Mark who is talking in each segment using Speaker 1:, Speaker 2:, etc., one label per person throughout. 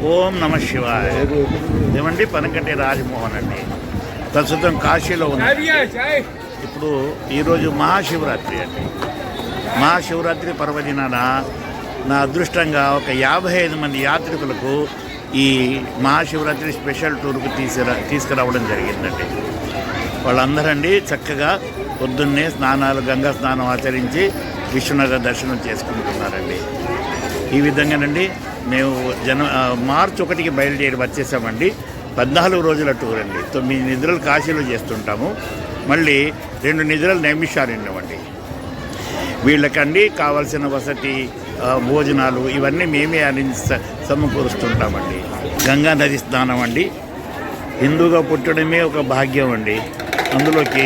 Speaker 1: ఓం నమ శివాయ. ఏమండి పనకంటి రాజమోహన్ అండి. ప్రస్తుతం కాశీలో ఉంది. ఇప్పుడు ఈరోజు మహాశివరాత్రి అండి. మహాశివరాత్రి పర్వదినాన నా అదృష్టంగా ఒక 55 మంది యాత్రికులకు ఈ మహాశివరాత్రి స్పెషల్ టూర్కు తీసుకురావడం జరిగిందండి. వాళ్ళందరండి చక్కగా పొద్దున్నే స్నానాలు, గంగా స్నానం ఆచరించి విశ్వనాథ దర్శనం చేసుకుంటున్నారండి. ఈ విధంగానండి మేము మార్చి 1కి బయలుదేరి వచ్చేసామండి. 14 రోజుల టూర్ అండి. 9 నిద్రలు కాశీలో చేస్తుంటాము, మళ్ళీ 2 నిద్రలు నైమిషారణ్యం. వీళ్ళకండి కావాల్సిన వసతి, భోజనాలు ఇవన్నీ మేమే సమకూరుస్తుంటామండి. గంగా నది స్నానం అండి. హిందూగా పుట్టడమే ఒక భాగ్యం అండి. అందులోకి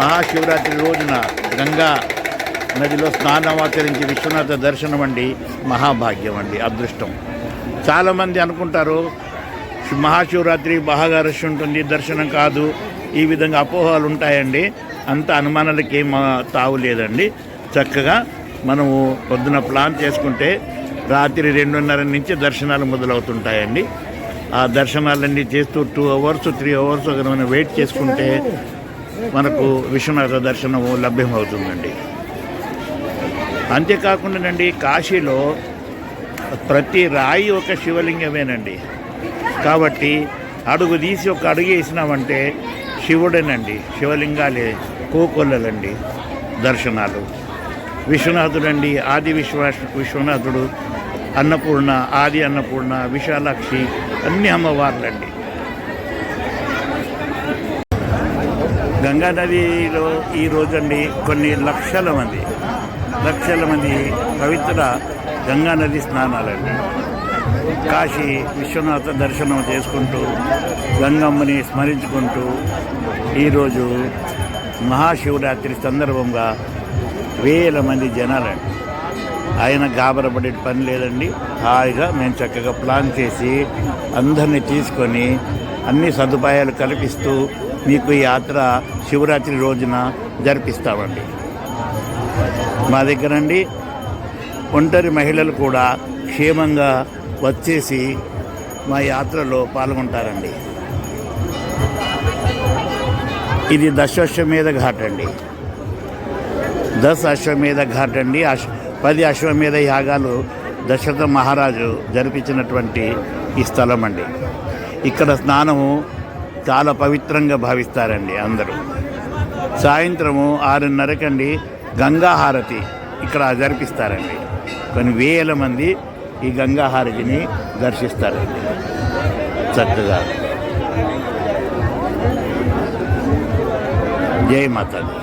Speaker 1: మహాశివరాత్రి రోజున గంగా నదిలో స్నానం ఆచరించి విశ్వనాథ దర్శనం అండి మహాభాగ్యం అండి, అదృష్టం. చాలామంది అనుకుంటారు మహాశివరాత్రి బాగా రష్ ఉంటుంది, దర్శనం కాదు, ఈ విధంగా అపోహలు ఉంటాయండి. అంత అనుమానాలకి ఏం తావు లేదండి. చక్కగా మనము పొద్దున ప్లాన్ చేసుకుంటే రాత్రి 2:30 నుంచి దర్శనాలు మొదలవుతుంటాయండి. ఆ దర్శనాలన్నీ చేస్తూ 2 అవర్స్ 3 అవర్స్ మనం వెయిట్ చేసుకుంటే మనకు విశ్వనాథ దర్శనము లభ్యమవుతుందండి. అంతేకాకుండానండి కాశీలో ప్రతి రాయి ఒక శివలింగమేనండి. కాబట్టి అడుగు తీసి ఒక అడుగు వేసినామంటే శివుడేనండి. శివలింగాలే కోకొల్లలండి దర్శనాలు. విశ్వనాథుడండి, ఆది విశ్వనాథుడు, అన్నపూర్ణ, ఆది అన్నపూర్ణ, విశాలాక్షి అన్ని అమ్మవార్లండి. గంగా నదిలో ఈరోజండి కొన్ని లక్షల మంది పవిత్ర గంగా నది స్నానాలండి. కాశీ విశ్వనాథ దర్శనం చేసుకుంటూ గంగమ్మని స్మరించుకుంటూ ఈరోజు మహాశివరాత్రి సందర్భంగా వేల మంది జనాలండి. ఆయన గాబరపడే పని లేదండి. హాయిగా మేము చక్కగా ప్లాన్ చేసి అందరినీ తీసుకొని అన్ని సదుపాయాలు కల్పిస్తూ మీకు ఈ యాత్ర శివరాత్రి రోజున జరిపిస్తామండి. మా దగ్గరండి ఒంటరి మహిళలు కూడా క్షేమంగా వచ్చేసి మా యాత్రలో పాల్గొంటారండి. ఇది దశాశ్వమేధ ఘాట్ అండి. 10 అశ్వమేధ ఘాట్ అండి. 10 అశ్వమేధ యాగాలు దశరథ మహారాజు జరిపించినటువంటి ఈ స్థలం అండి. ఇక్కడ స్నానము చాలా పవిత్రంగా భావిస్తారండి అందరూ. సాయంత్రము 6:30కండి గంగా హారతి ఇక్కడ జరిపిస్తారండి. కొన్ని వేల మంది ఈ గంగా హారతిని దర్శిస్తారండి చక్కగా. జై మాతాజీ.